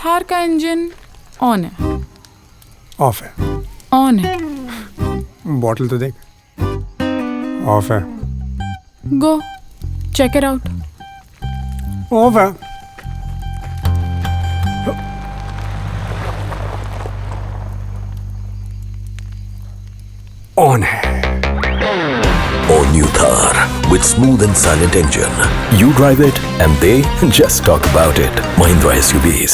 थार का engine on है, off है, ऑन है। बॉटल तो देख, ऑफ है, go check it out. Off है। ऑन है। All-New Thar with smooth and silent engine. You drive it and they just talk about it. Mahindra SUVs.